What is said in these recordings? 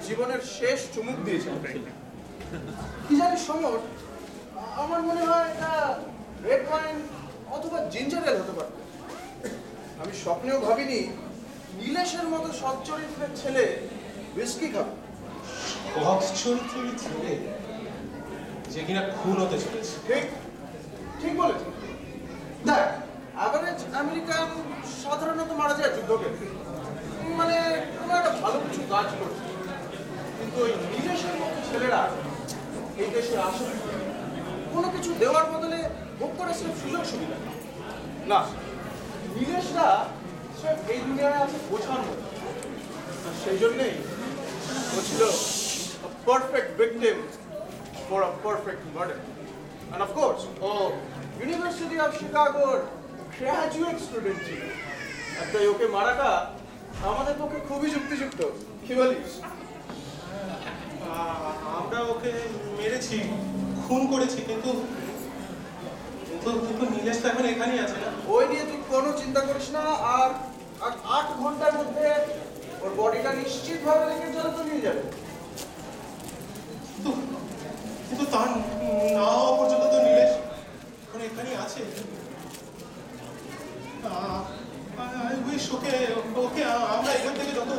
জীবনের শেষ চুমুক দিয়েছে। কি জানিস সমর, আমার মনে হয় এটা রেড ওয়াইন অথবা জিঞ্জার এল হতে পারে। আমি স্বপ্নেও ভাবিনি নীলেশের মতো সৎ চরিত্রের ছেলে হুইস্কি খাবে। সৎ চরিত্রের ছেলে যে কিনা খুন হতে চলেছে। ঠিক ঠিক বলেছ। দেখ, অ্যাভারেজ আমেরিকান সাধারণত মারা যায় যুদ্ধকে, মানে কোনো একটা ভালো কিছু কাজ করছে। কিন্তু ওই নীলেশের মতো ছেলেরা এই দেশে আসে কোনো কিছু দেওয়ার বদলে ভোগ করে সে সুযোগ সুবিধা না। নীলেশরা সব এই দুনিয়ায় আছে বোঝার মতো, আর সেই জন্যেই ও ছিল perfect victim for a perfect murder. And of course, ও ইউনিভার্সিটি অফ শিকাগোর গ্র্যাজুয়েট স্টুডেন্ট ছিল। আর তাই ওকে মারাটা আমাদের পক্ষে খুবই যুক্তিযুক্ত। কি বলিস? আমরা ওকে মেরেছি, খুন করেছি, কিন্তু কিন্তু কিন্তু নীলেশ তো এখন এখানেই আছে না। ওই নিয়ে তুই কোনো চিন্তা করিস না। আর 8 ঘন্টার মধ্যে ওর বডিটা নিশ্চিতভাবে রেখে চলে তো নিয়ে যাবে। কিন্তু কিন্তু তার না হওয়া পর্যন্ত তো নীলেশ এখন এখানেই আছে। আই উইশ ওকে ওকে আমরা এখান থেকে যত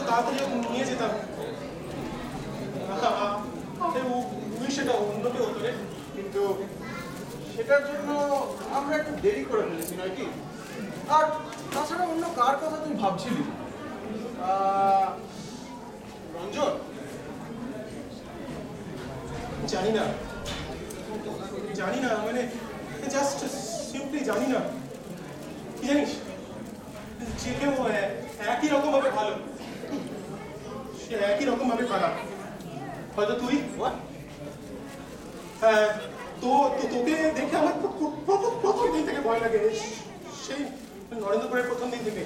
তাড়াতাড়ি নিয়ে যেতাম। সেটা অন্য কেউ হতো রে। কিন্তু সেটার জন্য আমরা একটু দেরি করে ফেলেছি নয় কি? আর তাছাড়া অন্য কার কথা তুই ভাবছিলি? রঞ্জন? জানি না জানি না, মানে জাস্ট সিম্পলি জানি না। কি জানিস, যে কেউ একই রকম ভাবে ভালো, সে একই রকম ভাবে খারাপ। হয়তো তুই তোকে দেখে আমার প্রথম দিন থেকে ভয় লাগে, সেই নরেন্দ্রপুরের প্রথম দিন থেকে,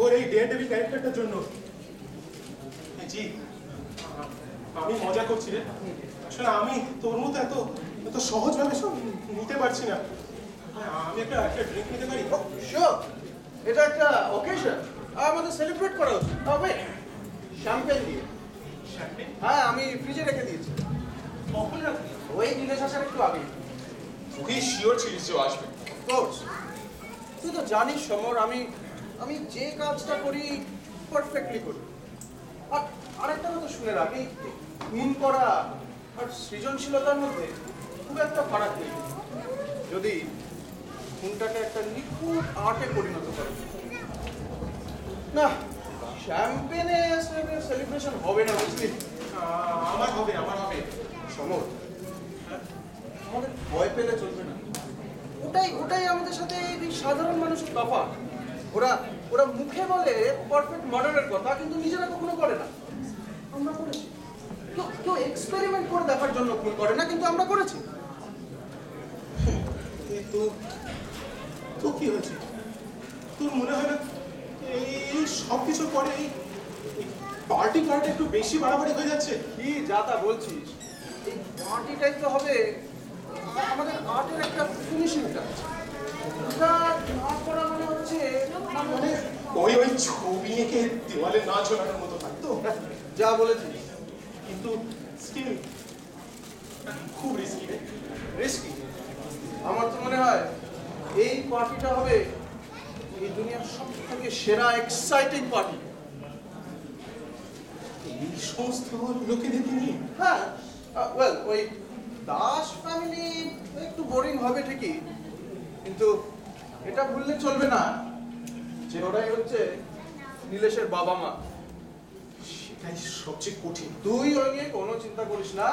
ওর এই ডেয়ার ডেভিল ক্যারেক্টারটার জন্য। জি, আমি মজা করছি রে। আসলে আমি তোর মতো এত এত সহজভাবে সব নিতে পারছি না। আমি একটা ড্রিঙ্ক নিতে পারি? শিওর, এটা একটা অকেশন, আমাদের সেলিব্রেট করা উচিত। তবে শ্যাম্পেন দিয়ে। শ্যাম্পেন? হ্যাঁ, আমি ফ্রিজে রেখে দিয়েছি। কখন রাখবি? ওই নীলেশ আসার একটু আগে। তুই শিওর ছিলিস যে আসবে? কোর্স, তুই তো জানিস সমর, আমি যে কাজটা করি পারফেক্টলি করি। আর আরেকটা কথা শুনে রাখ, এই খুন করা আর সৃজনশীলতার মধ্যে খুব একটা ফারাক নেই যদি খুনটাকে একটা নিখুঁত আর্টে পরিণত করে। না, শ্যাম্পেনে সেলিব্রেশন হবে না বুঝলি। আমার হবে, আমার হবে। সমর, আমাদের ভয় পেলে চলবে না। ওটাই আমাদের সাথে এই সাধারণ মানুষের তফাৎ। ওরা মুখে বলে পারফেক্ট মার্ডারের কথা, কিন্তু নিজেরা কখনো করে না। আমরা করেছি। কেউ এক্সপেরিমেন্ট করে দেখার জন্য খুন করে না, কিন্তু আমরা করেছি। তো কি হয়েছে? তোর মনে হয় না এই সব কিছুর পরে এই পার্টি একটু বেশি বাড়াবাড়ি হয়ে যাচ্ছে? কি যা তা বলছিস? এই পার্টিটাই তো হবে আমাদের আর্টের একটা ফিনিশিং টাচ। না করা মানে হচ্ছে মানে ওই ছবি এঁকে দেওয়ালে না ঝোলানোর মতো থাকতো। যা বলেছিস, কিন্তু স্টিল খুব রিস্কি রে। রিস্কি? আমার তো মনে হয় এই পার্টিটা হবে এই দুনিয়ার সব থেকে সেরা এক্সাইটিং পার্টি। এই সমস্ত লোকেদের নিয়ে? হ্যাঁ, ওয়েল, ওই দাস ফ্যামিলি একটু বোরিং হবে ঠিকই, কিন্তু এটা ভুললে চলবে না যে ওরাই হচ্ছে নীলেশের বাবা মা। সেটাই সবচেয়ে কঠিন। তুই ওই নিয়ে কোনো চিন্তা করিস না।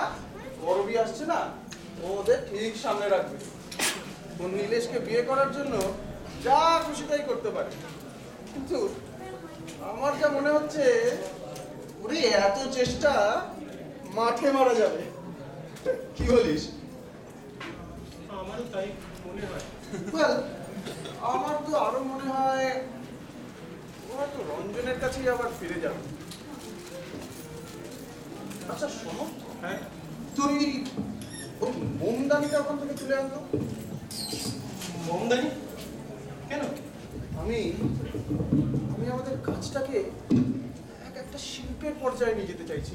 গরবি আসছে না, ওদের ঠিক সামনে রাখবে। ও নীলেশকে বিয়ে করার জন্য যা খুশি তাই করতে পারে। কিন্তু আমার যা মনে হচ্ছে ওরে এত চেষ্টা মাঠে মারা যাবে। কি বলিস? আমারও তাই মনে হয়। ওয়েল, আমার তো আরো মনে হয় ওরা তো রঞ্জনের কাছেই আবার ফিরে যাবে। আচ্ছা শোনো, হ্যাঁ, তুই ওই মোমদানিটা ওখান থেকে তুলে আনতো। মোমদানি? কেন? আমি আমাদের কাজটাকে এক এক একটা শিল্পের পর্যায়ে নিয়ে যেতে চাইছি।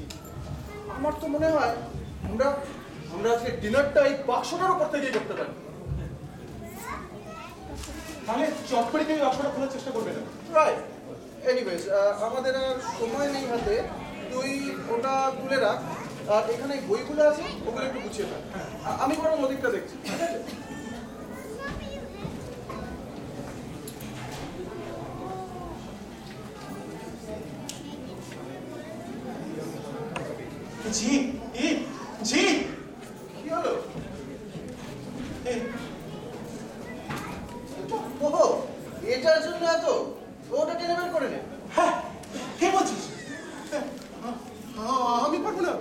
আমার তো মনে হয় আমরা আমরা আজকে ডিনারটা এই বাক্সটার উপর থেকেই করতে পারি। তাহলে চটপড়ি থেকে বাক্সটা খোলার চেষ্টা করবে না? রাইট। এনিওয়েজ, আমাদের আর সময় নেই হাতে। তুই ওটা তুলে রাখ, আর এখানে বইগুলো আছে ওগুলো একটু গুছিয়ে থাক। আমি বরং ওদিকটা দেখছি, ঠিক আছে? জি, জি, কি হলো? এই, ওহো, এটার জন্য এত? ওটা টেনে বের করে নে। হ্যাঁ, কে বলছিস? আমি পারবো না।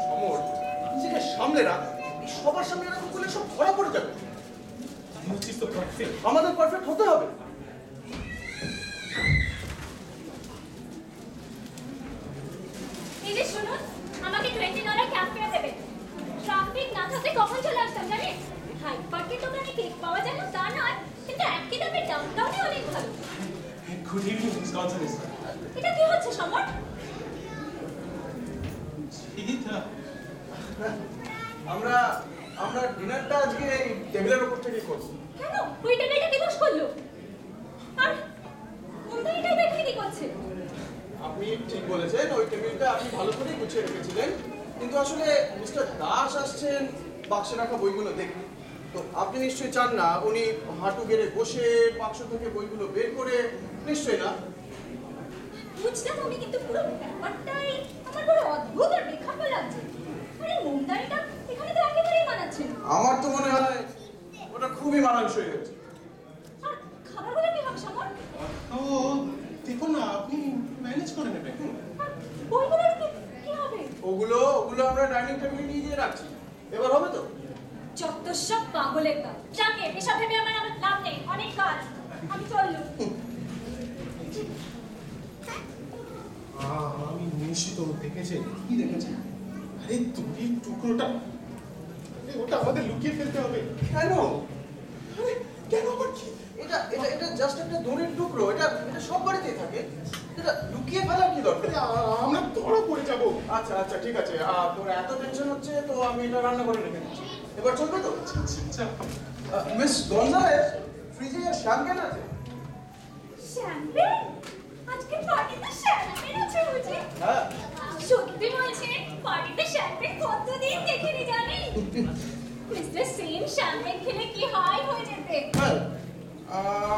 সমর, নিজেকে সামলে রাখ। সবার সামনে এরকম করলে সব ধরা পড়ে যাবে। তুই হচ্ছিস তো পারফেক্ট। আমাদের পারফেক্ট হতে হবে। এই যে শুনুন, আমাকে $20 ক্যাব ফেয়ার দেবেন। ট্রাফিক না থাকলে কখন চলে আসতাম জানেন? হাইড পার্কের দোকানে কেক পাওয়া যায় না তা নয়, কিন্তু একই দামে ডাউনটাউনে অনেক ভালো। Good evening miss Gonzalez. এটা কি হচ্ছে সমর? এটা আমরা আমরা ডিনারটা আজকে এই টেবিলের উপর থেকেই করবো। কেন ওই টেবিলটা দিবস করলো? আর মুন্দাইটা দেখে কি করছে? আপনি ঠিক বলেছেন, ওই টেবিলটা আপনি ভালো করেই গুছিয়ে রেখেছিলেন, কিন্তু আসলে মিস্টার দাস আসছেন বাক্সে রাখা বইগুলো দেখতে। তো আপনি নিশ্চয়ই চান না উনি হাঁটু গেড়ে বসে বাক্স থেকে বইগুলো বের করে, নিশ্চয়ই না? বুঝলাম আমি, কিন্তু পুরো ব্যাপারটাই আমার বড় অদ্ভুত আর বেখাপ্পা লাগছে। আরে মুন্দাইটা এখানে তো একেবারেই মানাচ্ছে না। আমার তো মনে হয় ওটা খুবই মানানসই হয়েছে। আর খাবারগুলো কি হবে সমর? ও দেখুন না, আপনি ম্যানেজ করে নেবেন। আর বইগুলোর কি হবে? ওগুলো আমরা ডাইনিং টেবিলে নিয়ে গিয়ে রাখছি। এবার হবে তো? যত সব পাগলের কাজ। যাকে এসব ভেবে আমার লাভ নেই, অনেক কাজ। আমি চললুম। আমি নিশ্চিত ও দেখেছে। কি দেখেছে? আরে তুমি টুকরোটা, ওটা আমাদের লুকিয়ে ফেলতে হবে। কেন? আরে কেন আবার কি? এটা এটা এটা জাস্ট একটা দড়ির টুকরো। এটা এটা সব বাড়িতেই থাকে। এটা লুকিয়ে ফেলার কি দরকার? আমরা ধরা পড়ে যাবো। আচ্ছা আচ্ছা, ঠিক আছে। তোর এত টেনশন হচ্ছে তো আমি এটা রান্না করে রেখে দিচ্ছি। এবার চলবে তো? আচ্ছা, মিস গনজালেস, ফ্রিজে শ্যাম্পেন আছে? শ্যাম্পেন? আজকে পার্টিতে শ্যাম্পেন আছে বুঝি? হ্যাঁ। সত্যি বলছেন? পার্টিতে শ্যাম্পেন কতদিন দেখিনি জানি। মিস্টার সেন শ্যাম্পেন খেলে কি হাই হয়ে যেতে। Well,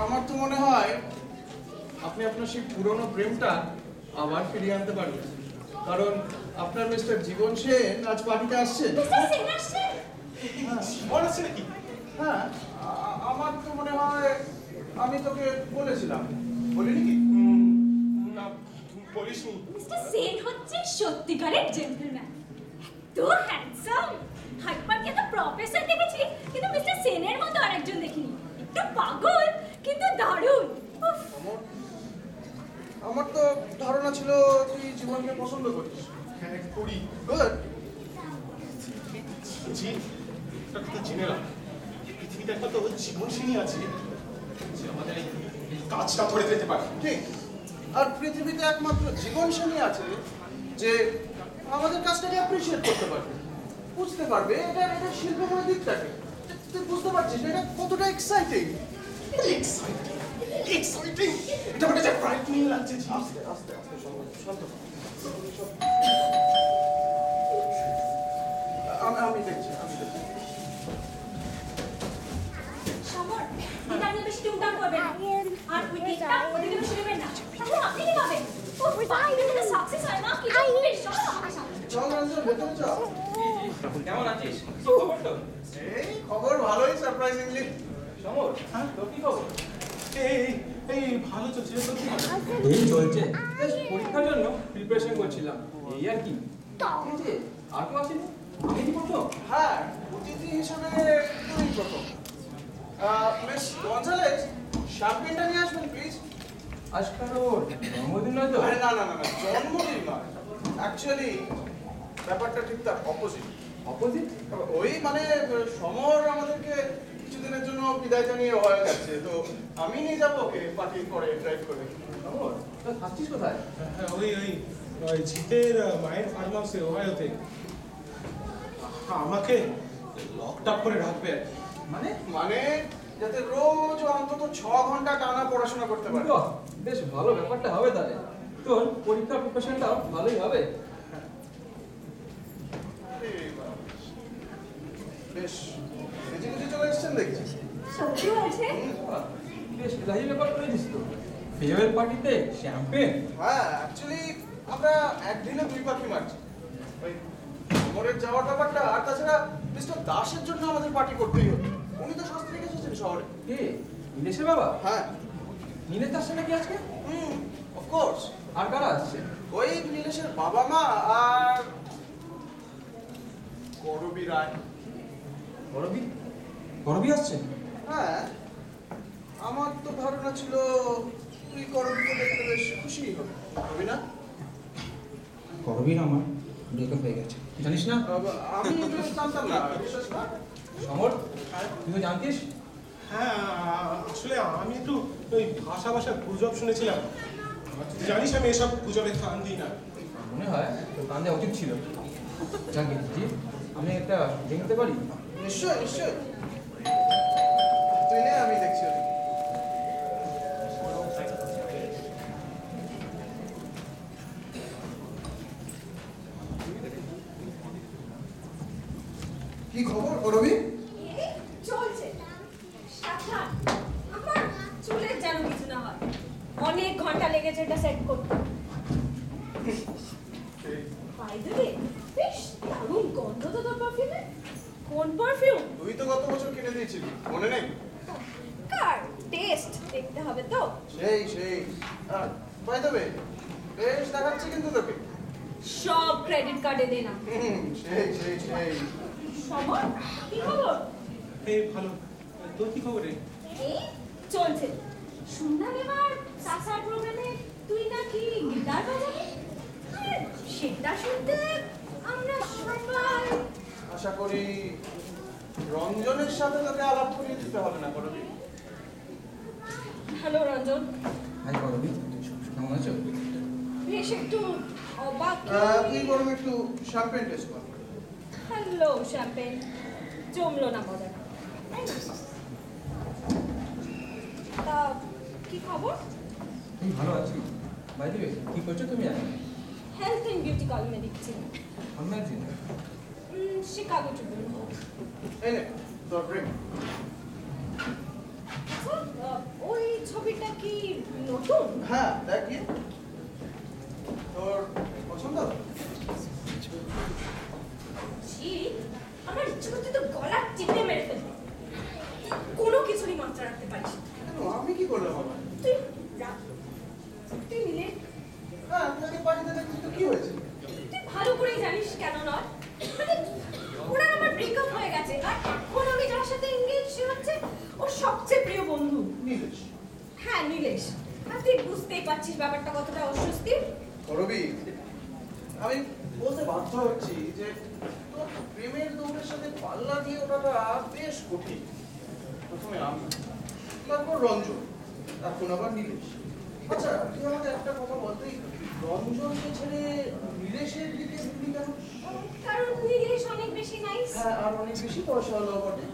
আমার তো মনে হয় আপনি আপনার সেই পুরনো প্রেমটা আবার ফিরিয়ে আনতে পারবেন, কারণ আপনার মিস্টার জীবন সেন আজ পার্টিতে আসছেন। মিস্টার সেন আসছেন? জীবন আছে নাকি? হ্যাঁ, আমার তো মনে হয় আমি তোকে বলেছিলাম, বলিনি কি? না, বলিসনি। মিস্টার সেন হচ্ছে সত্যিকারের জেন্টলম্যান। এত হ্যান্ডসাম। হাইড পার্কে তো প্রফেসর দেখেছি, কিন্তু মিস্টার সেনের মতো আরেকজন দেখিনি। একটু পাগল কিন্তু দারুণ। উফ, আমার তো ধারণা ছিল তুই জীবনকে পছন্দ করিস। হ্যাঁ, করি। গুড। জি, একটা কথা জেনে রাখ, পৃথিবীতে একটা তো জীবন সিনী আছে যে আমাদের এই কাজটা ধরে যেতে পারে। ঠিক। আর পৃথিবীতে একমাত্র জীবন সেনী আছে যে আমাদের কাজটাকে অ্যাপ্রিশিয়েট করতে পারবে, বুঝতে পারবে এটা এটা শিল্পময় দিকটাকে। তুই বুঝতে পারছিস না এটা কতটা এক্সাইটিং? এক্সাইটিং, এক্সাইটিং, এটা মানে যা ফ্রাইটনিং লাগছে। জি, আস্তে আস্তে আস্তে শান্ত হ। আমি দেখছি। সমর, দিদা নিয়ে বেশি টুমটাম করবেন না। আর ওই কেকটা ওদিকে বেশি নেবেন না। তাহলে আপনি কি পাবেন? ও পার্টিতে যদি সাকসেস হয় না, কি হবে? চলো আমার সাথে। চল রঞ্জন, ভেতরে চল। কেমন আছিস? কি খবর তোর? এই খবর ভালোই, সারপ্রাইজিংলি। সমর, হ্যাঁ? তোর কি খবর? এই এই ভালো চলছে তো কি হবে? এই চলছে। জাস্ট পরীক্ষার জন্য প্রিপারেশন করছিলাম। এই আর কি। এই যে, আর কেউ আসেনি? আমি কি প্রথম? হ্যাঁ, অতিথি হিসেবে তুই প্রথম। মিস গনজালেস, শ্যাম্পেনটা নিয়ে আসবেন প্লিজ। আজকাল ওর জন্মদিন নয় তো? আরে না না না না, জন্মদিন নয়। অ্যাকচুয়ালি ব্যাপারটা ঠিক তার অপোজিট। অপোজিট? ওই মানে সমর আমাদেরকে কিছুদিনের জন্য বিদায় জানিয়ে হয়ে যাচ্ছে, তো আমি নিয়ে যাবো ওকে পার্টির পরে ড্রাইভ করে। অমর, তা থাকছিস কোথায়? হ্যাঁ, ওই ওই ওই জিতের মায়ের ফার্ম হাউসে ওহাইওতে। আমাকে লকড আপ করে রাখবে আর কি। মানে? মানে যাতে রোজ ও অন্তত 6 ঘন্টা টানা পড়াশোনা করতে পারে। বাহ, বেশ ভালো ব্যাপারটা হবে তাহলে। তোর পরীক্ষার প্রিপারেশনটাও ভালোই হবে। এই বাবা। বেশ বেঁচে বুঝে চলে এসছেন দেখছি। সত্যি বলছে? বাহ, বেশ লাহি ব্যাপার করে দিস তো। ফেয়ারওয়েল পার্টিতে শ্যাম্পেন? হ্যাঁ, অ্যাকচুয়ালি আমরা একদিনে 2 পাখি মারছি। ওই অমরের যাওয়ার ব্যাপারটা, আর তাছাড়া মিস্টার দাসের জন্য আমাদের পার্টি করতেই হবে। উনি তো শাস্তি রেখে এসেছেন শহরে। কে? নীলেশের বাবা? হ্যাঁ, নীলেশ আসছে নাকি আজকে? অফকোর্স। আর কারা আসছে? ওই নীলেশের বাবা মা আর করবী রায়। করবি? করবি আসছে? হ্যাঁ, আমার তো ধারণা ছিল তুই করবীকে দেখতে বেশ খুশি হবে, হবে না? করবির আমার ব্রেকআপ হয়ে গেছে, জানিস না? আমি তো জানতাম না, বিশ্বাস কর। সমর, তুই তো জানতিস? হ্যাঁ, আসলে আমি একটু ওই ভাষা গুজব শুনেছিলাম। তুই জানিস আমি এসব গুজবে কান দিই না। মনে হয় তোর কান দেওয়া উচিত ছিল। যাকে জি, আমি একটা দেখতে পারি? নিশ্চয় নিশ্চয়, তুই নে, আমি দেখছি ওদিকে। কি খবর করবি? এই চলছে। সাবধান, আমার চুলের যেন কিছু না হয়। অনেক ঘন্টা লেগেছে এটা সেট করতে। বাই দ্য ওয়ে, বেশ দারুণ গন্ধ তো তোর পারফিউমে। কোন পারফিউম? তুই তো গত বছর কিনে দিয়েছিলি, মনে নেই? কার টেস্ট দেখতে হবে তো। সেই সেই, বাই দ্য ওয়ে, বেশ দেখাচ্ছে কিন্তু তোকে। সব ক্রেডিট কার্ডে দে না। সেই সেই সেই। সমর, কি খবর? এই ভালো। তোর কি খবর রে? এই চলছে। শুনলাম এবার সাসার প্রোগ্রামে তুই নাকি গিটার বাজাবি। আর সেটা শুনতে আমরা সবাই। আশা করি রঞ্জনের সাথে তোকে আলাপ করিয়ে দিতে হবে না করবি। হ্যালো রঞ্জন, হাই করবি, কেমন আছো? বেশ একটু অবাক। তুই বরং একটু শ্যাম্পেন টেস্ট কর। হ্যালো শ্যাম্পেন, জমলো না মজা। তা কি খবর? আমি ভালো আছি। বাই দ্য ওয়ে, কি করছো তুমি এখন? হেলথ এন্ড বিউটি কলমে দিচ্ছি। কোন ম্যাগাজিন? Chicago Tribune. এই নে তোর ড্রিঙ্ক। আচ্ছা, ওই ছবিটা কি নতুন? হ্যাঁ, দেখ গিয়ে। তোর পছন্দ? ছি, আমার ইচ্ছে করতে তো গলা টিপে মেরে ফেলবো। কোনো কিছুরই মাত্রা রাখতে পারিস না। কেন, আমি কি করলাম আবার? তুই রাখ। তুই মিলে হ্যাঁ, তোকে পাঠিয়ে দেখছিস তো কি হয়েছে? তুই ভালো করেই জানিস কেন নয়। মানে ওরা আমার ব্রেকআপ হয়ে গেছে আর এখন আমি যার সাথে এঙ্গেজ হচ্ছে ওর সবচেয়ে প্রিয় বন্ধু। নীলেশ। হ্যাঁ নীলেশ। আর তুই বুঝতেই পারছিস ব্যাপারটা কতটা অস্বস্তির। করবি, আমি বলতে বাধ্য হচ্ছি যে তোর প্রেমের দৌড়ের সাথে পাল্লা দিয়ে ওঠাটা বেশ কঠিন। প্রথমে আমি, তারপর রঞ্জন, এখন আবার নীলেশ। আচ্ছা, তুই আমাকে একটা কথা বলতে, রঞ্জনকে ছেড়ে নীলেশের দিকে ঘুরলি কেন? কারণ নীলেশ অনেক বেশি নাইস। হ্যাঁ, আর অনেক বেশি পয়সা হলো বটে।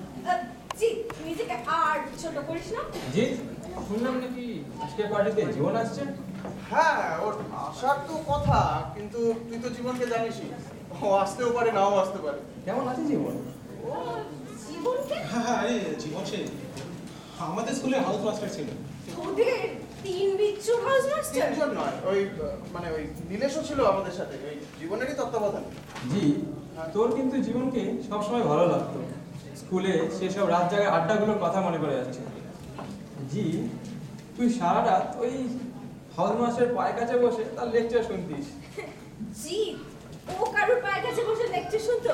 জি, নিজেকে আর ছোট করিস না। জি, শুনলাম নাকি আজকের পার্টিতে জীবন আসছে? হ্যাঁ, ওর আসার তো কথা, কিন্তু তুই তো জীবনকে জানিসই, ও আসতেও পারে নাও আসতে পারে। কেমন আছে জীবন? ও জীবনকে হ্যাঁ, আরে জীবন সে আমাদের স্কুলে হাউস মাস্টার ছিল। ওদের 3 বিচ্ছুর হাউস মাস্টার। তিনজন নয়, ওই মানে ওই নীলেশও ছিল আমাদের সাথে, ওই জীবনেরই তত্ত্বাবধান। জি, তোর কিন্তু জীবনকে সবসময় ভালো লাগতো। স্কুলে সেসব রাত জাগার আড্ডাগুলোর কথা মনে পড়ে যাচ্ছে। জি, তুই সারা রাত ওই হাউস মাস্টারের পায়ের কাছে বসে তার লেকচার শুনতিস। জি, ও কারোর পায়ের কাছে বসে লেকচার শুনতো।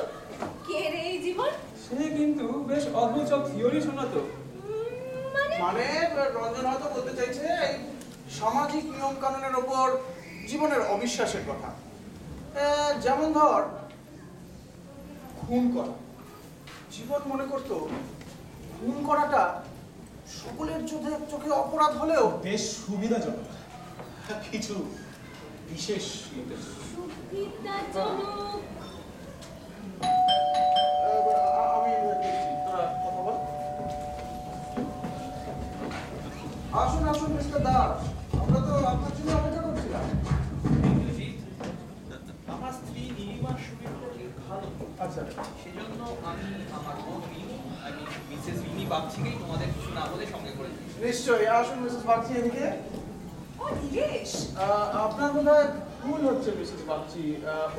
কে রে এই জীবন? সে কিন্তু বেশ অদ্ভুত সব থিওরি শোনাতো। মানে মানে রঞ্জন হয়তো বলতে চাইছে এই সামাজিক নিয়ম কানুনের ওপর জীবনের অবিশ্বাসের কথা। যেমন ধর খুন করা, জীবন মনে করতো খুন করাটা সকলের চোখে অপরাধ হলেও বেশ সুবিধাজনক কিছু বিশেষ লোকের জন্য। সুবিধাজনক। আমি দেখছি, তোরা কথা বল। আসুন আসুন মিস্টার দাস, আমরা তো আপনার জন্য অপেক্ষা করছিলাম। আমার স্ত্রী নীলিমার শরীরটা ঠিক ভালো। আচ্ছা, সেজন্য আমি আমার বোন রিনি, আমি মিসেস রিনি বাগচিকেই তোমাদের কিছু না বলে সঙ্গে করে দিয়েছি। নিশ্চয়ই আসুন মিসেস বাগচি এদিকে। ও নীলেশ, আপনার বোধহয় ভুল হচ্ছে মিসেস বাগচি,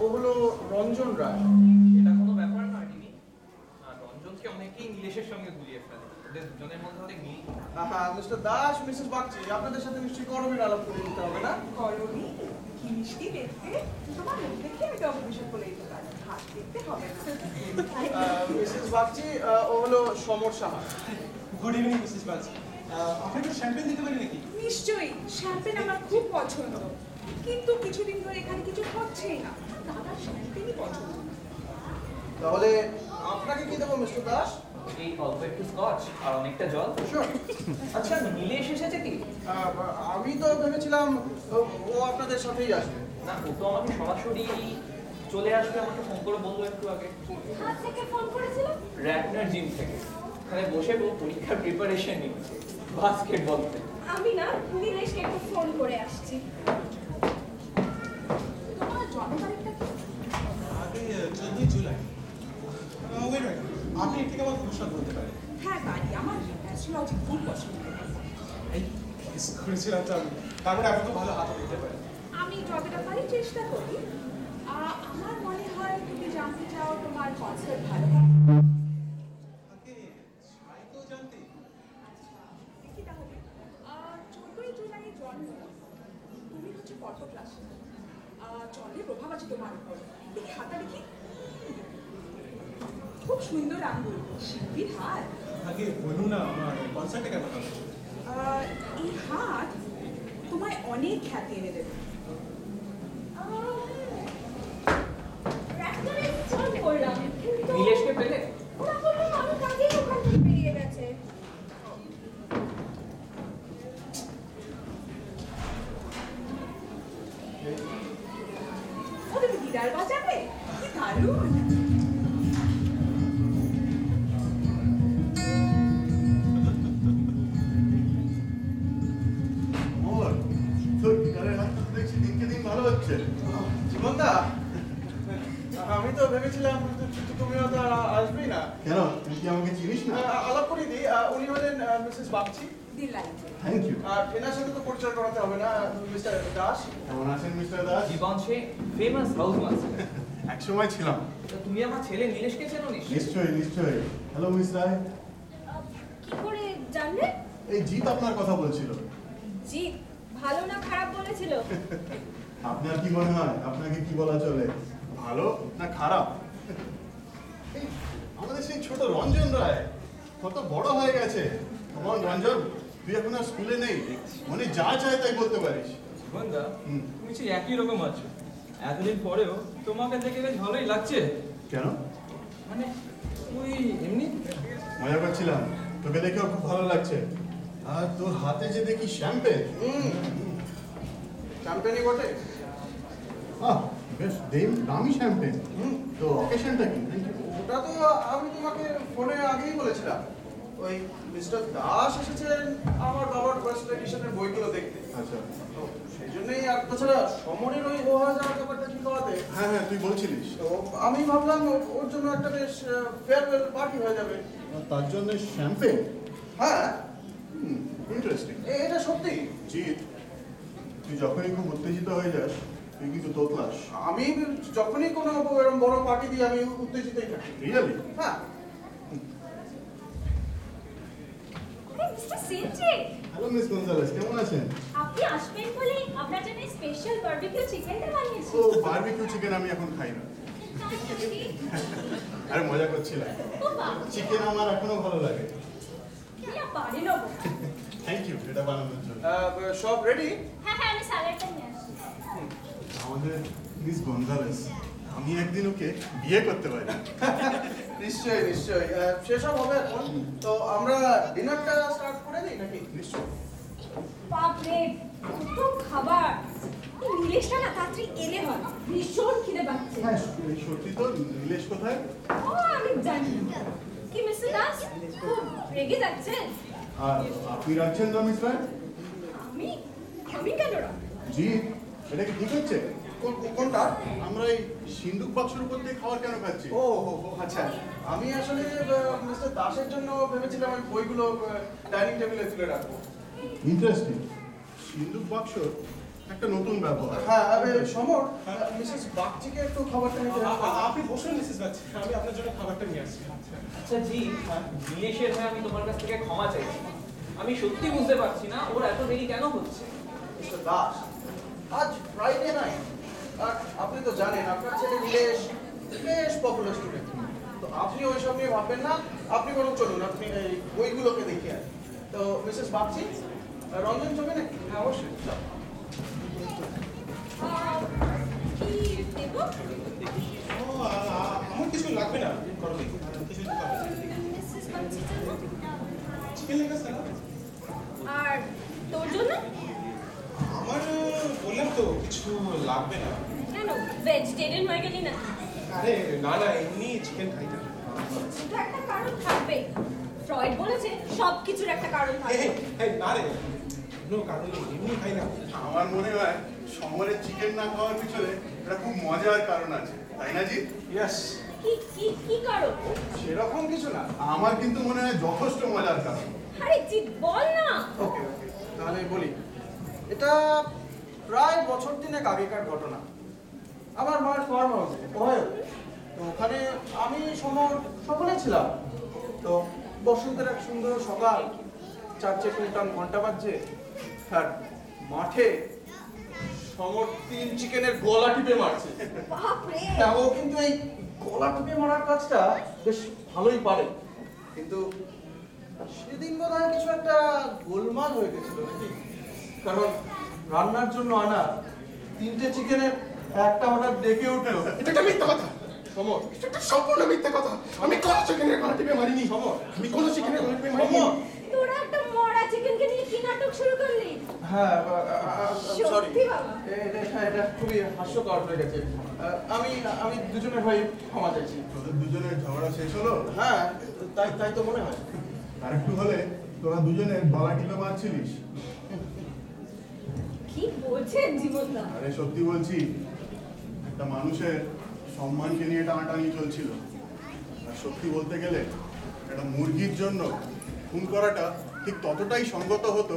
ও হলো রঞ্জন রায়। এটা কোনো ব্যাপার নয় রিনি। আর রঞ্জনকে অনেকেই নীলেশের সঙ্গে গুলিয়ে ফেলে। ওদের দুজনের মধ্যে অনেক মিল। হ্যাঁ মিস্টার দাস, মিসেস বাগচি, আপনাদের সাথে নিশ্চয়ই করবেন আলাপ করে দিতে হবে না? করণী কি মিষ্টি দেখতে। তোমার মুখ দেখে আমি তো অভিযোগ করে দিতে পারি, হাত দেখতে হবে না। মিসেস বাগচি, ও হলো সমর সাহা। গুড ইভিনিং মিসেস বাজ, আপনি একটু শ্যাম্পেন দিতে পারি নাকি? নিশ্চয়ই, শ্যাম্পেন আমার খুব পছন্দ, কিন্তু কিছুদিন ধরে এখানে কিছু হচ্ছেই না। দাদা শ্যাম্পেনই পছন্দ। তাহলে আপনাকে কি দেবো মিস্টার দাস? এই অল্প একটু স্কচ আর অনেকটা জল। Sure. আচ্ছা নীলেশ এসেছে কি? আমি তো ভেবেছিলাম ও আপনাদের সাথেই আসবে। না, ও তো আমাকে সরাসরি চলে আসবে, আমাকে ফোন করে বললো একটু আগে। হাত থেকে ফোন করেছিল? র্যাটনার জিম থেকে। ওখানে বসে ও পরীক্ষার প্রিপারেশন নিচ্ছে বাস্কেটবল থেকে। আমি না নীলেশকে একটু ফোন করে আসছি। তোমার জন্ম তারিখটা কি? আগে 14 জুলাই। ওয়েট ওয়েট, আপনি এর থেকে আমার ভবিষ্যৎ বলতে পারেন। হ্যাঁ বাড়ি, আমার অ্যাস্ট্রোলজি খুব পছন্দ। এই কিস করেছিলাম তো আমি, তারপরে আপনি তো ভালো হাত দিতে পারেন। আমি যতটা পারি চেষ্টা করি। আমার মনে হয় তুমি জানতে চাও তোমার কনসার্ট ভালো হবে। আগে ছাই তো জানতে। দেখি তাহলে 14 জুলাই জন্ম, তুমি হচ্ছে কত ক্লাসে? চন্দ্রের প্রভাব আছে তোমার উপর। দেখি হাতটা দেখি, খুব সুন্দর আঙ্গুল, শিল্পীর হাত। আগে বলুন না আমার কনসার্টে কেমন হবে? এই হাত তোমায় অনেক খ্যাতি এনে দেবে। রাস্তায় ফোন করলাম কিন্তু নীলেশকে পেলে? ওরা বললো আমি কাজেই ওখান থেকে বেরিয়ে গেছে। ও তুমি গিটার বাজাবে, কি দারুণ। ওর তোর গিটারের হাত তো দেখছি দিনকে দিন ভালো হচ্ছে। জীবনদা, আমি তো ভেবেছিলাম তুমি হয়তো আর আসবেই না। কেন, তুই কি আমাকে চিনিস না? আলাপ করে দিই, উনি হলেন মিসেস বাগচি। দিল্লাই। Thank you. আর এনার সাথে তো পরিচয় করাতে হবে না, মিস্টার দাস। কেমন আছেন মিস্টার দাস? জীবন সে ফেমাস হাউস মাস্টার। এক সময় ছিলাম। তো তুমি আমার ছেলে নীলেশকে চেনো নিশ্চয়ই? নিশ্চয়ই নিশ্চয়ই। হ্যালো মিস রায়, কি করে জানলে? এই জিৎ আপনার কথা বলছিল। জি, ভালো না খারাপ বলেছিল? আপনার কি মনে হয় আপনাকে কি বলা চলে, ভালো না খারাপ? এই, আমাদের সেই ছোট রঞ্জন রায় কত বড় হয়ে গেছে। কেমন রঞ্জন, তুই এখন আর স্কুলে নেই, মনে যা চায় তাই বলতে পারিস। জীবনদা, হুম। তুমি সেই একই রকম আছো। এতদিন পরেও তোমাকে দেখে বেশ ভালোই লাগছে। কেন? মানে তুই এমনি মজা করছিলাম, তোকে দেখেও খুব ভালো লাগছে। আর তোর হাতে যে দেখি শ্যাম্পেন, চ্যাম্পিয়নই বটে। বেশ দামি শ্যাম্পেন। তো অকেশনটা কি? ওটা তো আমি তোমাকে ফোনে আগেই বলেছিলাম। ওই মিস্টার দাস এসেছেন আমার বাবার ফার্স্ট এডিশনের বইগুলো দেখতে। আচ্ছা, তো সেই জন্যই, আর তাছাড়া সমরের ওই ও হয়ে যাওয়ার ব্যাপারটা কি করাতে, হ্যাঁ হ্যাঁ তুই বলছিলিস। তো আমি ভাবলাম ওর জন্য একটা বেশ ফেয়ারওয়েল পার্টি হয়ে যাবে। তার জন্য শ্যাম্পেন? হ্যাঁ, ইন্টারেস্টিং। এটা সত্যি। জিৎ, তুই যখনই খুব উত্তেজিত হয়ে যাস তুই কিন্তু তোতলাস। আমি যখনই কোনো এরকম বড় পার্টি দিই আমি উত্তেজিতই থাকি। রিয়েলি? হ্যাঁ। Mister CNG, hello miss Gonzalez, কেমন আছেন? আপনি আসবেন বলে আপনার জন্য স্পেশাল বারবিকিউ চিকেনটা বানিয়েছি। ও বারবিকিউ চিকেন আমি এখন খাই না। আরে মজা করছিলাম, ও বাহ, চিকেন আমার এখনো ভালো লাগে। কি পারে নেবো। থ্যাংক ইউ এটা বানানোর জন্য। সব রেডি? হ্যাঁ হ্যাঁ, আমি স্যালাডটা নিয়ে আসছি। আমাদের মিস গঞ্জালেস, আমি একদিন ওকে বিয়ে করতে পারি। নিশ্চয়ই নিশ্চয়ই সেসব হবে এখন। তো আমরা ডিনারটা স্টার্ট করে দিই নাকি? নিশ্চয়। বাপরে কত খাবার! এই নীলেশটা না তাড়াতাড়ি এলে হয়, ভীষণ খিদে পাচ্ছে। হ্যাঁ সত্যি তো। নীলেশ কোথায়? ও আমি জানি। কি মিস্টার দাস খুব রেগে যাচ্ছেন? আর আপনি রাখছেন তো মিস রায়? আমি আমি কেন রাগ? জি, এটা কি ঠিক হচ্ছে? কোনটা? আমরা এই সিন্দুক বাক্সের উপর দিয়ে খাবার কেন খাচ্ছি? ও আচ্ছা, আমি আসলে মিস্টার দাসের জন্য ভেবেছিলাম আমি বইগুলো ডাইনিং টেবিলে তুলে রাখবো। ইন্টারেস্টিং। সিন্দুক বাক্স একটা নতুন ব্যবহার। হ্যাঁ সমর, মিসেস বাগচিকে একটু খাবারটা নিতে হবে। আপনি বসুন মিসেস বাচ্চা, আমি আপনার জন্য খাবারটা নিয়ে আসছি। আচ্ছা জি, নীলেশের হয়ে আমি তোমার কাছ থেকে ক্ষমা চাইছি। আমি সত্যি বুঝতে পারছি না ওর এত দেরি কেন হচ্ছে। মিস্টার দাস, আজ ফ্রাইডে নাইট, আর আপনি তো জানেন আপনার ছেলে নীলেশ বেশ পপুলার স্টুডেন্ট। তো আপনি ওইসব নিয়ে ভাববেন না, আপনি বরং চলুন, আপনি এই বইগুলোকে দেখে আসেন। তো মিসেস বাগচি, রঞ্জন ছবি নাকি? হ্যাঁ অবশ্যই। কি দেবো? আমার কিছু লাগবে না, করবে কিছু দিতে হবে। মিসেস বাগচির জন্য? চিকেন লেগ আছে না? আর তোর জন্য? আমার বললাম তো কিছু লাগবে না। কেন ভেজিটেরিয়ান হয়ে গেলি না? আরে না না, এমনি চিকেন খাই না। সেটা একটা কারণ থাকবে। ফ্রয়েড বলেছে সব কিছুর একটা কারণ থাকবে। না রে, কোনো কারণ নেই, এমনি খাই না। আমার মনে হয় সমরের চিকেন না খাওয়ার পিছনে একটা খুব মজার কারণ আছে, তাই না জি? ইয়েস। কি কি কি কারণ? সেরকম কিছু না। আমার কিন্তু মনে হয় যথেষ্ট মজার কারণ। আরে জিৎ বল না। ওকে তাহলে বলি। এটা প্রায় বছর 3 আগেকার ঘটনা। আমার মার ফার্ম হাউসে ওহাইও। তো ওখানে আমি সমর সকলে ছিলাম। তো বসন্তের এক সুন্দর সকাল, চারচে টুনটান ঘন্টা বাজছে, আর মাঠে সমর 3 চিকেনের গলা টিপে মারছে। বাপরে! হ্যাঁ, ও কিন্তু এই গলা টিপে মারার কাজটা বেশ ভালোই পারে। কিন্তু সেদিন বোধহয় কিছু একটা গোলমাল হয়ে গেছিল নাকি? কারণ রান্নার জন্য আনা 3টে চিকেনের একটা হঠাৎ ডেকে উঠলো। এটা একটা মিথ্যা কথা। সমর, এটা একটা সম্পূর্ণ মিথ্যা কথা। আমি কোনো চিকেনের গলা টিপে মারিনি। সমর, আমি কোনো চিকেনের গলা টিপে মারিনি। সমর। তোরা একটা মরা চিকেনকে নিয়ে কি নাটক শুরু করলি? হ্যাঁ সরি, সত্যি বাবা? এটা খুবই হাস্যকর হয়ে গেছে। আমি দুজনের হয়ে ক্ষমা চাইছি। তোদের দুজনের ঝগড়া শেষ হলো? হ্যাঁ, তাই তো মনে হয়। আর একটু হলে তোরা দুজনে গলা টিপে মারছিলিস। কি বলছেন জীবনদা? আরে সত্যি বলছি, একটা মানুষের সম্মানকে নিয়ে টানাটানি চলছিল। আর সত্যি বলতে গেলে একটা মুরগির জন্য খুন করাটা ঠিক ততটাই সঙ্গত হতো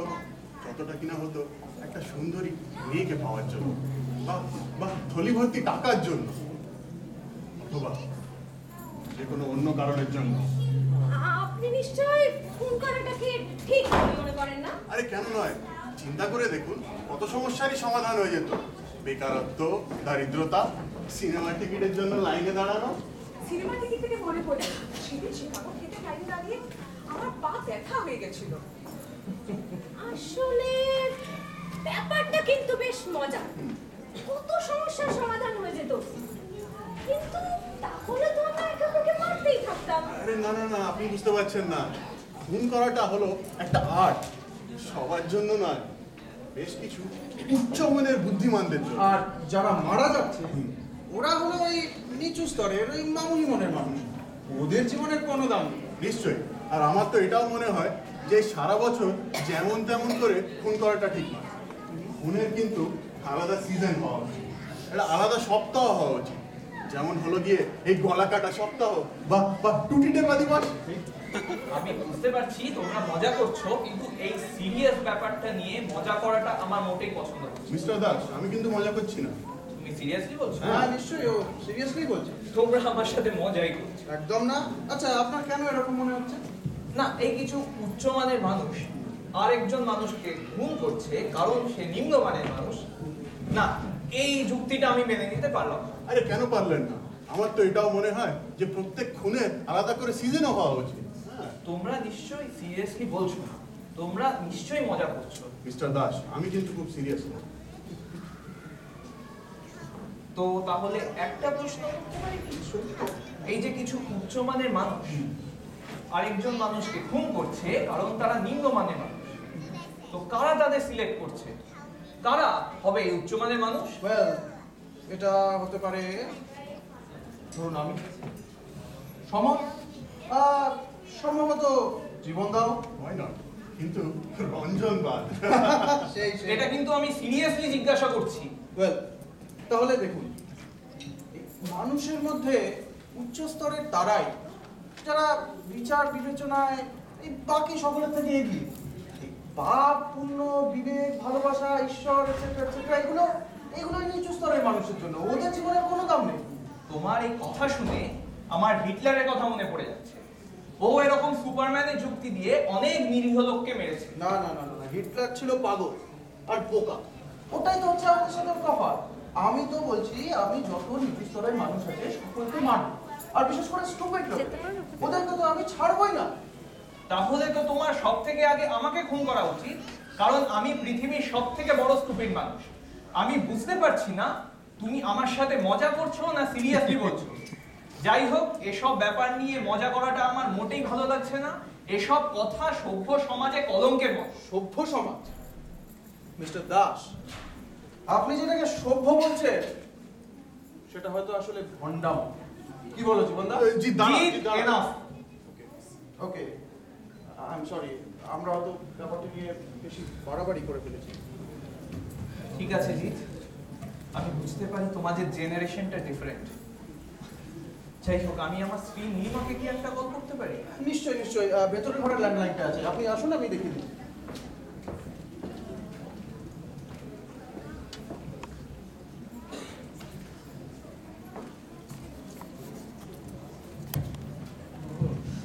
যতটা কিনা হতো একটা সুন্দরী মেয়েকে পাওয়ার জন্য, বা থলি ভর্তি টাকার জন্য, অথবা যে কোনো অন্য কারণের জন্য। আপনি নিশ্চয়ই খুন করাটাকে ঠিক বলে মনে করেন না? আরে কেন নয়, চিন্তা করে দেখুন কত সমস্যারই সমাধান হয়ে যেত। বেকারত্ব, দারিদ্রতা, সিনেমা টিকিটের জন্য লাইনে দাঁড়ানো। সিনেমা টিকিট থেকে মনে পড়ে সেদিন শিকাগো খেতে লাইন দাঁড়িয়ে আমার পা ব্যথা হয়ে গেছিল। আসলে ব্যাপারটা কিন্তু বেশ মজা। কত সমস্যার সমাধান হয়ে যেত। কিন্তু তাহলে তো আমরা একে অপরকে মারতেই থাকতাম। আরে না না না, আপনি বুঝতে পারছেন না। খুন করাটা হলো একটা আর্ট, সবার জন্য নয়, বেশ কিছু উচ্চ মনের বুদ্ধিমানদের জন্য। আর যারা মারা যাচ্ছে ওরা হলো ওই নিচু স্তরের ওই মামুনি মনের মানুষ। ওদের জীবনের কোনো দাম নেই। নিশ্চয়ই। আর আমার তো এটাও মনে হয় যে সারা বছর যেমন তেমন করে খুন করাটা ঠিক নয়। খুনের কিন্তু আলাদা সিজন হওয়া উচিত, একটা আলাদা সপ্তাহ হওয়া উচিত। যেমন হলো গিয়ে এই গলা কাটা সপ্তাহ বা টুটি টেপা দিবস। আমি বুঝতে পারছি তোমরা মজা করছো, কিন্তু এই সিরিয়াস ব্যাপারটা নিয়ে মজা করাটা আমার মোটেই পছন্দ হচ্ছে না। মিস্টার দাস, আমি কিন্তু মজা করছি না। তুমি সিরিয়াসলি বলছো? হ্যাঁ নিশ্চয়ই, ও সিরিয়াসলি বলছে। তোমরা আমার সাথে মজাই করছো। একদম না। আচ্ছা আপনার কেন এরকম মনে হচ্ছে? না, এই কিছু উচ্চমানের মানুষ আরেকজন মানুষকে খুন করছে কারণ সে নিম্নমানের মানুষ, না এই যুক্তিটা আমি মেনে নিতে পারলাম না। আরে কেন পারলেন না? আমার তো এটাও মনে হয় যে প্রত্যেক খুনের আলাদা করে সিজনও হওয়া উচিত। তোমরা নিশ্চয়ই সিরিয়াসলি বলছো না, তোমরা নিশ্চয়ই মজা করছো। মিস্টার দাস, আমি কিন্তু খুব সিরিয়াস না। তো তাহলে একটা প্রশ্ন করতে পারি কি? এই যে কিছু উচ্চমানের মানুষ আরেকজন মানুষকে খুন করছে কারণ তারা নিম্নমানের মানুষ, তো কারা তাদের সিলেক্ট করছে? কারা হবে এই উচ্চমানের মানুষ? ওয়েল, এটা হতে পারে ধরুন আমি সমর, সম্ভবত জীবন দাও। হয় না, কিন্তু রঞ্জন বাদ। সেই এটা কিন্তু আমি সিরিয়াসলি জিজ্ঞাসা করছি। ওয়েল, তাহলে দেখুন, এই মানুষের মধ্যে উচ্চ স্তরের তারাই যারা বিচার বিবেচনায় এই বাকি সকলের থেকে এগিয়ে। এই পাপ, পুণ্য, বিবেক, ভালোবাসা, ঈশ্বর এটসেট্রা এটসেট্রা এগুলো নিচু স্তরের মানুষের জন্য, ওদের জীবনের কোনো দাম নেই। তোমার এই কথা শুনে আমার হিটলারের কথা মনে পড়ে যাচ্ছে। ও এরকম সুপারম্যানের যুক্তি দিয়ে অনেক নিরীহ লোককে মেরেছে। না না না না, হিটলার ছিল পাগল আর বোকা। ওটাই তো হচ্ছে আমাদের সাথে তফাৎ। আমি তো বলছি, আমি যত নিচু স্তরের মানুষ আছে সকলকে মারব, আর বিশেষ করে স্টুপিড লোক, ওদেরকে তো আমি ছাড়বই না। তাহলে তো তোমার সব থেকে আগে আমাকে খুন করা উচিত, কারণ আমি পৃথিবীর সব থেকে বড় স্টুপিড মানুষ। আমি বুঝতে পারছি না তুমি আমার সাথে মজা করছো না সিরিয়াসলি বলছো। যাই হোক, এসব ব্যাপার নিয়ে মজা করাটা আমার মোটেই ভালো লাগছে না। এসব কথা সভ্য সমাজে কলঙ্কের মতো। সভ্য সমাজ? মিস্টার দাস, আপনি যেটাকে সভ্য বলছেন সেটা হয়তো আসলে ভণ্ডাম। কি বলো জীবনদা? জি দাঁড়ান, জিৎ, জি, দাঁড়ান। enough। Okay, I am sorry, আমরা হয়তো ব্যাপারটি নিয়ে বেশি বাড়াবাড়ি করে ফেলেছি। ঠিক আছে জিৎ, আমি বুঝতে পারি তোমাদের জেনারেশনটা ডিফারেন্ট। যাই হোক, আমি আমার স্ত্রী নীলিমাকে কি একটা কল করতে পারি? নিশ্চয়ই নিশ্চয়ই, ভেতরের ঘরের ল্যান্ডলাইনটা আছে, আপনি আসুন, আমি দেখিয়ে দিই।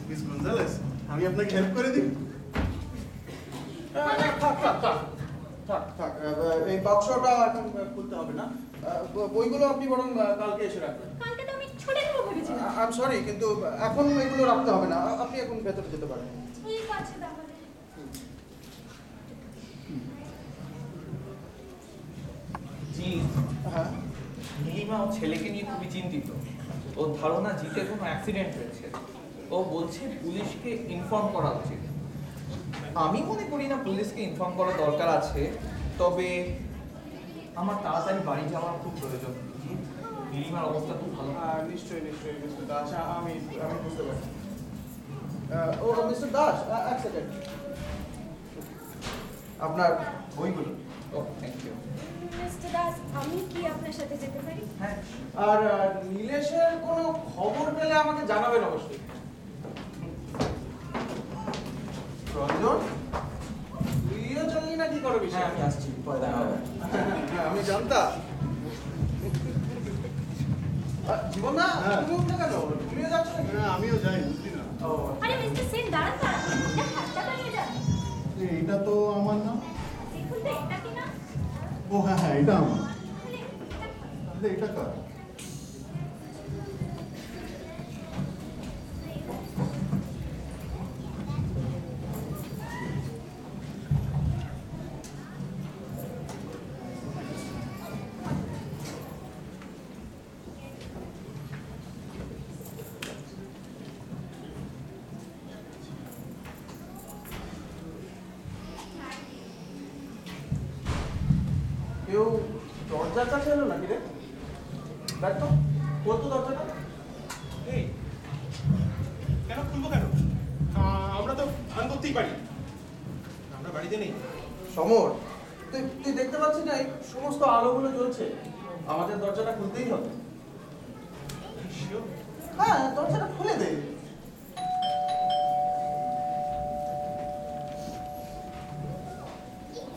মিস গঞ্জালেস, আমি আপনাকে হেল্প করে দিই। থাক থাক থাক থাক থাক, এই বাক্সটা এখন খুলতে হবে না। বইগুলো আপনি বরং কালকে এসে রাখবেন। কালকে তো আমি ছুটি দেবো ভেবেছিলাম। আই এম সরি, কিন্তু এখন এগুলো রাখতে হবে না, আপনি এখন ভেতরে যেতে পারেন। ঠিক আছে তাহলে। জিৎ, হ্যাঁ, নীলিমা ও ছেলেকে নিয়ে খুবই চিন্তিত। ওর ধারণা জিতের কোনো অ্যাক্সিডেন্ট হয়েছে। ও বলছে পুলিশকে ইনফর্ম করা উচিত। আমি মনে করি না পুলিশকে ইনফর্ম করার দরকার আছে, তবে আমার তাড়াতাড়ি বাড়ি যাওয়ার খুব প্রয়োজন। জিৎ, নীলিমার অবস্থা খুব ভালো না। নিশ্চয়ই নিশ্চয়ই মিস্টার দাস, আমি বুঝতে পারছি। ও মিস্টার দাস, এক সেকেন্ড, আপনার বইগুলো। ও থ্যাংক ইউ। মিস্টার দাস, আমি কি আপনার সাথে যেতে পারি? হ্যাঁ, আর নীলেশের কোনো খবর পেলে আমাকে জানাবেন অবশ্যই। রঞ্জন, তুইও চললি না কি করবি? হ্যাঁ, আমি আসছি, পরে দেখা হবে। হ্যাঁ, আমি জানতাম। জীবন না, হ্যাঁ। তুমি উঠলে কেন? তুমিও যাচ্ছ নাকি? না, আমিও যাই, বুঝলি না। ও, আরে মিস্টার সেন, দাঁড়ান দাঁড়ান, এটা হাতটা বানিয়ে যান। এটা তো আমার না। দেখুন তো, এটা কি না? ও হ্যাঁ হ্যাঁ, এটা আমার। তাহলে এটা তাহলে এটা কার? কেউ দরজার কাছে এলো নাকি রে? দেখ তো, খোল তো দরজাটা। এই, কেন খুলবো কেন? আমরা তো ধান করতেই পারি। আমরা বাড়িতে নেই। সমর, তুই দেখতে পাচ্ছিস না এই সমস্ত আলোগুলো জ্বলছে? আমাদের দরজাটা খুলতেই হবে। হ্যাঁ, দরজাটা খুলে দে।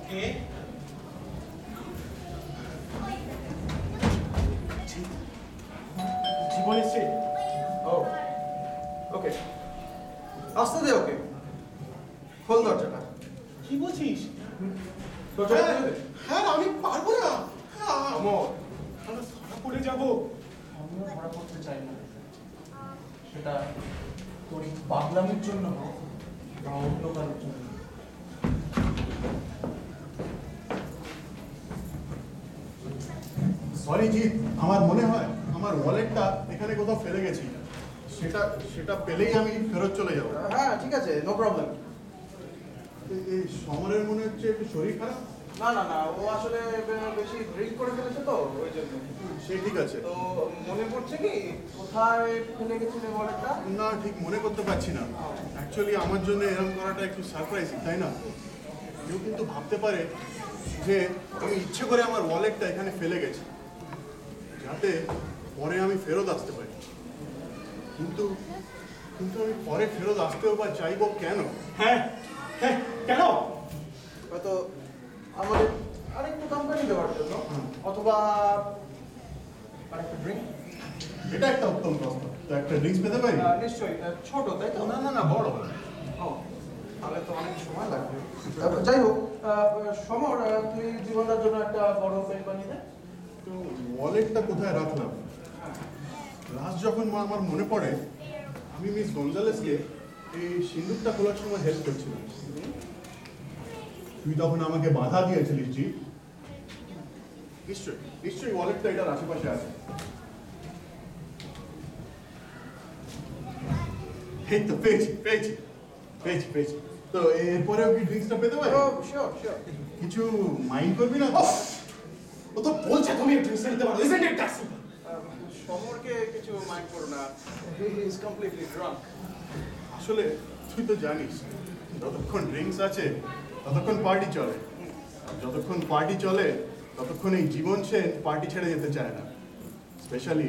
কে? জীবন এসছে। ও, ওকে, আসতে দে ওকে। খোল দরজাটা। কি বলছিস? দরজাটা হ্যাঁ, খুলে দে। হ্যাঁ, আমি পারবো না। সমর, আমরা ধরা পড়ে যাবো। আমিও ধরা পড়তে চাই না। সেটা তোর এই পাগলামির জন্য হোক বা অন্য কারোর জন্য। সরি জিৎ, আমার মনে হয় আমার ওয়ালেটটা এখানে কোথাও ফেলে গেছি। সেটা সেটা পেলেই আমি ফেরত চলে যাবো। হ্যাঁ ঠিক আছে, নো প্রবলেম। এই সমরের মনে হচ্ছে একটু শরীর খারাপ। না না না, ও আসলে বেশি ড্রিঙ্ক করে ফেলেছে তো ওই জন্য। সে ঠিক আছে। তো মনে পড়ছে কি কোথায় ফেলে গেছিলে ওয়ালেটটা? না, ঠিক মনে করতে পারছি না। অ্যাকচুয়ালি আমার জন্য এরকম করাটা একটু সারপ্রাইজিং, তাই না? কেউ কিন্তু ভাবতে পারে যে আমি ইচ্ছে করে আমার ওয়ালেটটা এখানে ফেলে গেছি যাতে পরে আমি ফেরত আসতে পারি। কিন্তু কিন্তু আমি পরে ফেরত আসতেও বা চাইবো কেন? হ্যাঁ হ্যাঁ, কেন? হয়তো আমাদের আরেকটু কোম্পানি দেওয়ার জন্য, অথবা আরেকটা ড্রিঙ্ক। এটা একটা উত্তম প্রশ্ন। তো একটা ড্রিঙ্কস পেতে পারি? নিশ্চয়ই, ছোট তাই তো? না না না, বড়। ও, তাহলে তো অনেক সময় লাগবে। যাই হোক, সমর, তুই জীবনদার জন্য একটা বড় পেন বানিয়ে দে। তো ওয়ালেটটা কোথায় রাখলাম? লাস্ট যখন আমার মনে পড়ে আমি মিস গঞ্জালেসকে এই সিন্দুকটা খোলার সময় হেল্প করছিলাম, তুই তখন আমাকে বাধা দিয়েছিলিস জি। নিশ্চয়ই নিশ্চয়ই ওয়ালেটটা এটার আশেপাশে আছে। এই তো পেয়েছি পেয়েছি পেয়েছি পেয়েছি। তো এরপরেও কি ড্রিঙ্কসটা পেতে পারি? Sure sure. কিছু মাইন্ড করবি না? ও তো বলছে তুমি ড্রিঙ্কস নিতে পারো, ইজন্ট ইট দ্যাটস? সমরকে কিছু মাইন্ড করো না, হি ইজ কমপ্লিটলি ড্রাঙ্ক। আসলে তুই তো জানিস যতক্ষণ ড্রিঙ্কস আছে ততক্ষণ পার্টি চলে, আর যতক্ষণ পার্টি চলে ততক্ষণ এই জীবন সে পার্টি ছেড়ে যেতে চায় না, স্পেশালি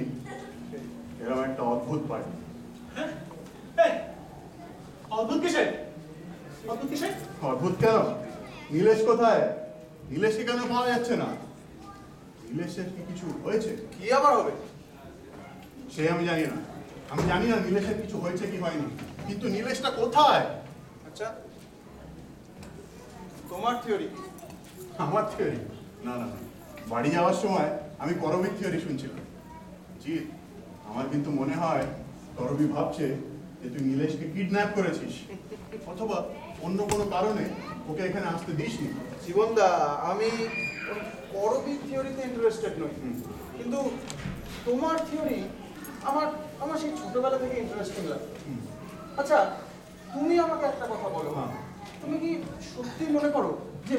এরকম একটা অদ্ভুত পার্টি। এই, অদ্ভুত কিসের? অদ্ভুত কিসের? অদ্ভুত কেন? নীলেশ কোথায়? নীলেশকে কেন পাওয়া যাচ্ছে না? নীলেশের কি কিছু হয়েছে? কি আবার হবে? সে আমি জানি না। আমি জানি না নীলেশের কিছু হয়েছে কি হয়নি, কিন্তু নীলেশটা কোথায়? আচ্ছা, তোমার থিওরি? আমার থিওরি? না না না, বাড়ি যাওয়ার সময় আমি করবীর থিওরি শুনছিলাম। জিৎ, আমার কিন্তু মনে হয় করবী ভাবছে যে তুই নীলেশকে কিডন্যাপ করেছিস, অথবা অন্য কোনো কারণে ওকে এখানে আসতে দিসনি। জীবনদা, আমি করবীর থিওরিতে ইন্টারেস্টেড নই, কিন্তু তোমার থিওরি আমার আমার সেই ছোটবেলা থেকে ইন্টারেস্টিং লাগে। আচ্ছা, তুমি আমাকে একটা কথা বলো, হ্যাঁ। তুমি কি সত্যি মনে করো যে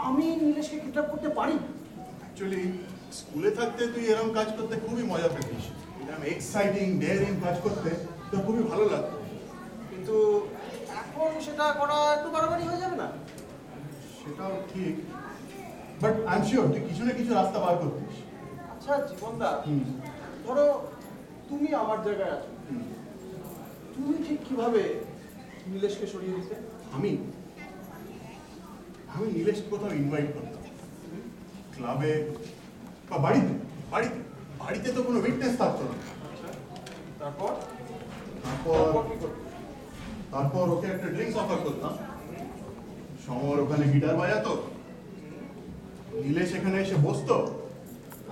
আমি নীলেশকে কিডন্যাপ করতে পারি? অ্যাকচুয়ালি স্কুলে থাকতে তুই এরকম কাজ করতে খুবই মজা পেতিস, এরকম এক্সাইটিং ডেয়ারিং কাজ করতে তো খুবই ভালো লাগতো। কিন্তু এখন সেটা করা একটু বাড়াবাড়ি হয়ে যাবে না? সেটাও ঠিক, বাট আই এম শিওর তুই কিছু না কিছু রাস্তা বার করতিস। আচ্ছা জীবনদা, হুম। ধরো তুমি আমার জায়গায় আছো, তুমি ঠিক কিভাবে নীলেশকে সরিয়ে দিতে? আমি আমি নীলেশকে কোথাও ইনভাইট করতাম, ক্লাবে বা বাড়িতে। বাড়িতে বাড়িতে তো কোনো উইটনেস থাকতো না। তারপর তারপর কি করবে? তারপর ওকে একটা ড্রিঙ্কস অফার করতাম, সমর ওখানে গিটার বাজাতো, নীলেশ এখানে এসে বসতো,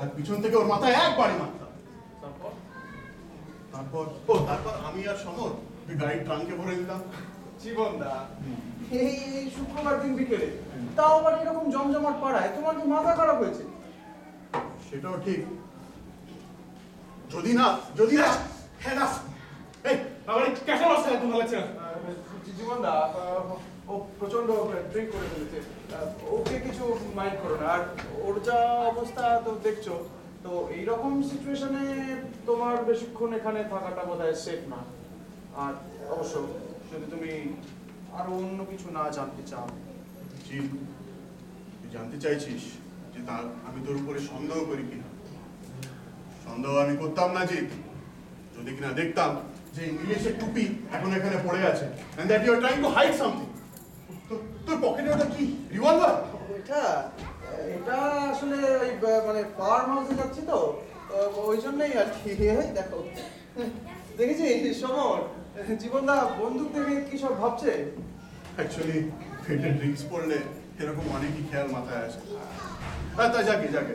আর পিছন থেকে ওর মাথায় এক বাড়ি মারতাম। তারপর তারপর আমি আর সমর ওই গাড়ির ট্রাঙ্কে ভরে দিতাম। জীবনদা, এই এই শুক্রবার দিন বিকেলে, তাও আবার এরকম জমজমাট পাড়ায়, তোমার কি মাথা খারাপ হয়েছে? সেটাও ঠিক, যদি না হ্যাঁ না, এই আমার কেমন অবস্থা একদম ভালো লাগছে না। জীবনদা, ও প্রচন্ড ড্রিঙ্ক করে ফেলেছে, ওকে কিছু মাইন্ড করো না। আর ওর যা অবস্থা তো দেখছো, তো এইরকম সিচুয়েশনে তোমার বেশিক্ষণ এখানে থাকাটা বোধহয় সেফ না। আর অবশ্য যদি তুমি আরো অন্য কিছু না জানতে চাও। জি, তুই জানতে চাইছিস যে তা আমি তোর উপরে সন্দেহ করি কিনা? সন্দেহ আমি করতাম না জিৎ, যদি কিনা দেখতাম যে নীলেশের টুপি এখন এখানে পড়ে আছে, and that you are trying to hide something. তোর পকেটে ওটা কি, রিভলভার? এটা এটা আসলে ওই মানে ফার্ম হাউসে যাচ্ছি তো, ওই জন্যই আর কি। এই দেখো, দেখেছিস সমর, জীবনদা বন্দুক দেখে কি সব ভাবছে। অ্যাকচুয়ালি পেটে ড্রিঙ্কস পড়লে এরকম অনেকই খেয়াল মাথায় আসে। তা যাকে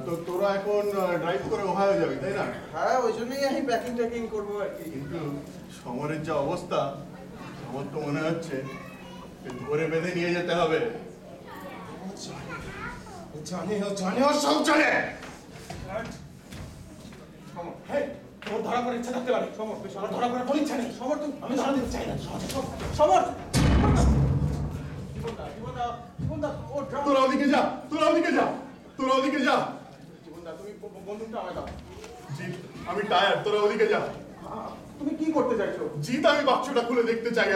তো তোরা এখন ড্রাইভ করে ওহায়ো যাবি, তাই না? হ্যাঁ, ওই জন্যই আমি প্যাকিং ট্যাকিং করবো আর কি। কিন্তু সমরের যা অবস্থা, আমার তো মনে হচ্ছে যে ধরে বেঁধে নিয়ে যেতে হবে। জানে ও সব জানে। হেই, তোর ধরা পড়ার ইচ্ছা থাকতে পারে সমর, তুই আমার ধরা পড়ার কোনো ইচ্ছা নেই সমর, তুই আমি ধরা দিতে চাই না সমর জীবনদা ও তোরা ওদিকে যা, তোরা ওদিকে যা, তোরা ওদিকে যা। জীবনদা তুমি বন্দুকটা আমায় দাও। জিৎ, আমি টায়ার্ড, তোরা ওদিকে যা। তুমি কি করতে চাইছো? জিৎ, আমি বাক্সটা খুলে দেখতে চাই।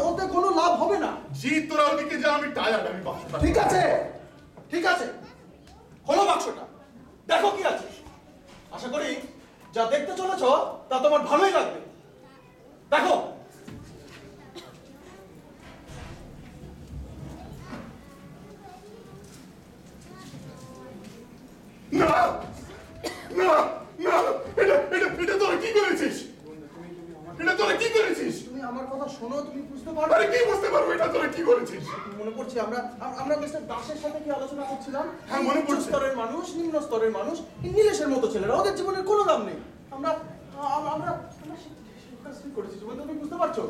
ওতে কোনো লাভ হবে না। জিৎ, তোরা ওদিকে যা, আমি টায়ার্ড, আমি বাক্সটা। ঠিক আছে, ঠিক আছে, খোলো বাক্সটা, দেখো কি আছে। আশা করি যা দেখতে চলেছ তা তোমার ভালোই লাগবে। দেখো। না না না, এটা তোরা কি করেছিস? এটা তোরা কি করেছিস? তুমি আমার কথা শোনো, তুমি বুঝতে পারো। আরে কি বুঝতে পারবো এটা তোরা কি করেছিস? মনে পড়ছে আমরা মিস্টার দাসের সাথে কি আলোচনা করছিলাম? হ্যাঁ, মনে পড়ছে। উচ্চ স্তরের মানুষ, নিম্ন স্তরের মানুষ, নীলেশের মতো ছেলেরা, ওদের জীবনের কোনো দাম নেই। আমরা সেই করেছি, তুমি বুঝতে পারছো?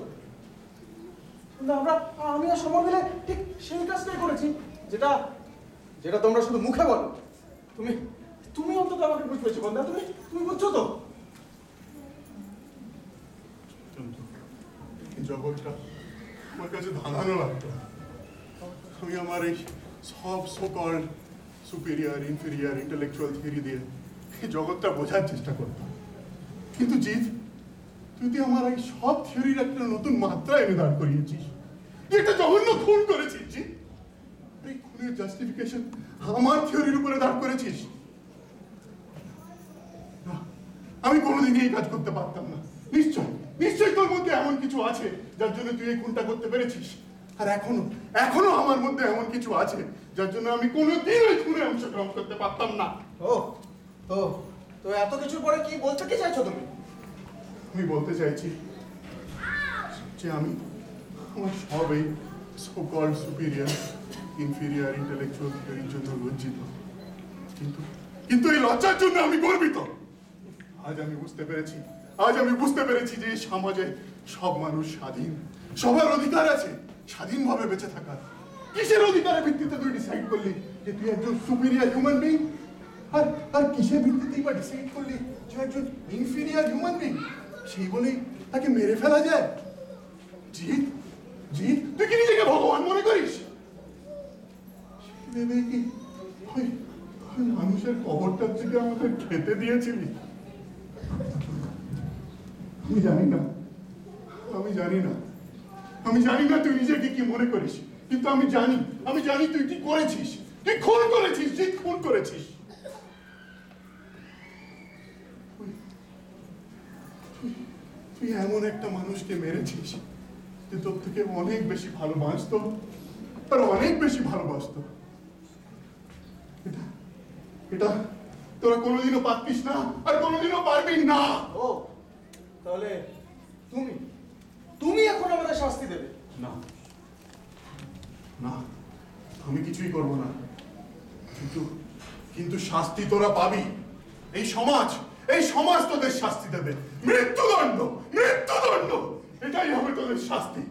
আমি আর সমর মিলে ঠিক সেই কাজটাই করেছি, যেটা যেটা তোমরা শুধু মুখে বলো। তুমি অন্তত আমাকে বুঝতে পেরেছো বন্ধু, তুমি বুঝছো তো? জগৎটা আমার কাছে ধাঁধানো লাগতো। আমি আমার এই সব সোকল সুপিরিয়ার, ইনফেরিয়ার, ইন্টেলেকচুয়াল থিওরি দিয়ে এই জগৎটা বোঝার চেষ্টা করতাম। কিন্তু জিৎ, তুই আমার এই সব থিওরির একটা নতুন মাত্রা এনে দাঁড় করিয়েছিস। তুই একটা জঘন্য খুন করেছিস জিৎ। এই খুনের জাস্টিফিকেশন আমার থিওরির উপরে দাঁড় করেছিস। না, আমি কোনোদিনই এই কাজ করতে পারতাম না। নিশ্চয়ই তোর মধ্যে এমন কিছু আছে যার জন্য তুই এই খুনটা করতে পেরেছিস। আর এখনো আমার মধ্যে এমন কিছু আছে যার জন্য আমি কোনোদিন ওই খুনে অংশগ্রহণ করতে পারতাম না। তো এত কিছুর পরে কি বলতে কি চাইছো তুমি? আমি বলতে চাইছি যে আমি আমার সব এই সো-কল্ড সুপিরিয়ার, ইনফেরিয়ার, ইন্টেলেকচুয়াল থিওরির জন্য লজ্জিত, কিন্তু এই লজ্জার জন্য আমি গর্বিত। আজ আমি বুঝতে পেরেছি যে এই সমাজে সব মানুষ স্বাধীন, সবার অধিকার আছে স্বাধীনভাবে বেঁচে থাকার। কিসের অধিকারের ভিত্তিতে তুই ডিসাইড করলি যে তুই একজন সুপিরিয়ার হিউম্যান বিং? আর কিসের ভিত্তিতেই বা ডিসাইড করলি যে একজন ইনফেরিয়ার হিউম্যান বিং? সেই বলেই তাকে মেরে ফেলা যায়? জিৎ, তুই কি নিজেকে ভগবান মনে করিস? ভেবে কি ওই মানুষের কবরটার থেকে আমাদের খেতে দিয়েছিলি? আমি জানি না তুই নিজেকে কি মনে করিস, কিন্তু আমি জানি তুই কি করেছিস। তুই খুন করেছিস, খুন করেছিস। তুই এমন একটা মানুষকে মেরেছিস যে তোর থেকে অনেক বেশি ভালোবাসতো, আর অনেক বেশি ভালোবাসতো। এটা তোরা কোনোদিনও পারতিস না, আর কোনোদিনও পারবি না। তাহলে তুমি এখন আমাদের শাস্তি দেবে? না, আমি কিছুই করব না, কিন্তু শাস্তি তোরা পাবি। এই সমাজ তোদের শাস্তি দেবে। মৃত্যুদণ্ড, এটাই হবে তোদের শাস্তি।